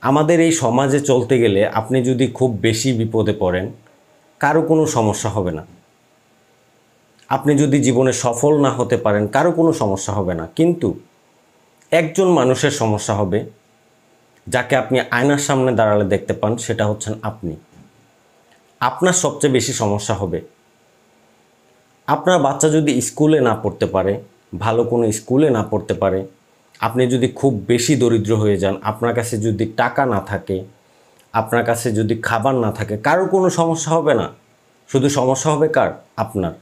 আমাদের এই সমাজে চলতে গেলে আপনি যদি খুব বেশি বিপদে পড়েন, কারো কোনো সমস্যা হবে না। আপনি যদি জীবনে সফল না হতে পারেন, কারো কোনো সমস্যা হবে না। কিন্তু একজন মানুষের সমস্যা হবে, যাকে আপনি আয়নার সামনে দাঁড়ালে দেখতে পান, সেটা হচ্ছেন আপনি। আপনার সবচেয়ে বেশি সমস্যা হবে। আপনার বাচ্চা যদি স্কুলে না পড়তে পারে, ভালো কোনো স্কুলে না পড়তে পারে, আপনি যদি খুব বেশি দরিদ্র হয়ে যান, আপনার কাছে যদি টাকা না থাকে, আপনার কাছে যদি খাবার না থাকে, কারো কোনো সমস্যা হবে না। শুধু সমস্যা হবে কার? আপনার।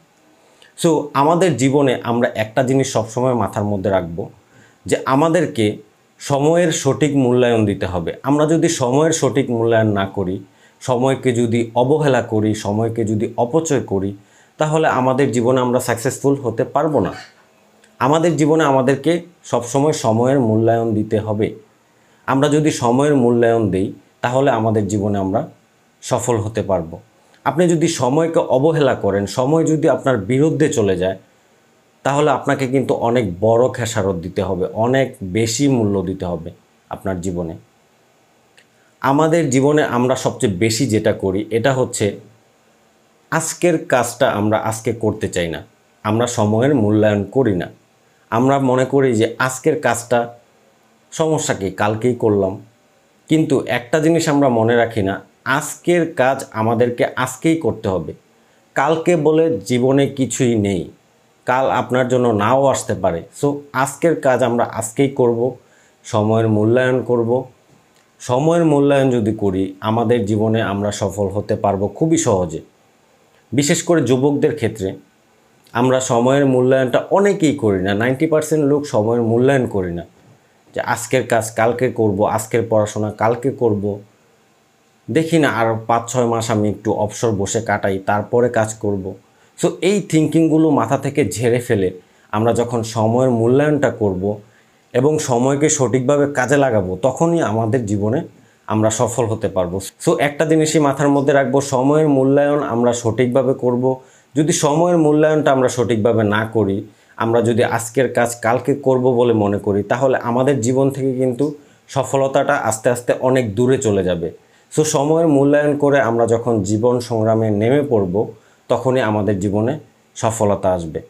সো আমাদের জীবনে আমরা একটা জিনিস সবসময় মাথার মধ্যে রাখবো, যে আমাদেরকে সময়ের সঠিক মূল্যায়ন দিতে হবে। আমরা যদি সময়ের সঠিক মূল্যায়ন না করি, সময়কে যদি অবহেলা করি, সময়কে যদি অপচয় করি, তাহলে আমাদের জীবনে আমরা সাকসেসফুল হতে পারবো না। আমাদের জীবনে আমাদেরকে সবসময় সময়ের মূল্যায়ন দিতে হবে। আমরা যদি সময়ের মূল্যায়ন দিই, তাহলে আমাদের জীবনে আমরা সফল হতে পারবো। আপনি যদি সময়কে অবহেলা করেন, সময় যদি আপনার বিরুদ্ধে চলে যায়, তাহলে আপনাকে কিন্তু অনেক বড় খেসারত দিতে হবে, অনেক বেশি মূল্য দিতে হবে আপনার জীবনে। আমাদের জীবনে আমরা সবচেয়ে বেশি যেটা করি, এটা হচ্ছে আজকের কাজটা আমরা আজকে করতে চাই না। আমরা সময়ের মূল্যায়ন করি না। আমরা মনে করি যে আজকের কাজটা সমস্যা কি, কালকেই করলাম। কিন্তু একটা জিনিস আমরা মনে রাখি না, আজকের কাজ আমাদেরকে আজকেই করতে হবে। কালকে বলে জীবনে কিছুই নেই। কাল আপনার জন্য নাও আসতে পারে। সো আজকের কাজ আমরা আজকেই করব, সময়ের মূল্যায়ন করব। সময়ের মূল্যায়ন যদি করি, আমাদের জীবনে আমরা সফল হতে পারবো খুবই সহজে। বিশেষ করে যুবকদের ক্ষেত্রে আমরা সময়ের মূল্যায়নটা অনেকেই করি না। 90% লোক সময়ের মূল্যায়ন করি না, যে আজকের কাজ কালকে করব, আজকের পড়াশোনা কালকে করব, দেখি না আর 5-6 মাস আমি একটু অবসর বসে কাটাই, তারপরে কাজ করব। সো এই থিঙ্কিংগুলো মাথা থেকে ঝেড়ে ফেলে আমরা যখন সময়ের মূল্যায়নটা করব এবং সময়কে সঠিকভাবে কাজে লাগাবো, তখনই আমাদের জীবনে আমরা সফল হতে পারবো। সো একটা জিনিসই মাথার মধ্যে রাখবো, সময়ের মূল্যায়ন আমরা সঠিকভাবে করব। যদি সময়ের মূল্যায়নটা আমরা সঠিকভাবে না করি, আমরা যদি আজকের কাজ কালকে করব বলে মনে করি, তাহলে আমাদের জীবন থেকে কিন্তু সফলতাটা আস্তে আস্তে অনেক দূরে চলে যাবে। সো সময়ের মূল্যায়ন করে আমরা যখন জীবন সংগ্রামে নেমে পড়ব, তখনই আমাদের জীবনে সফলতা আসবে।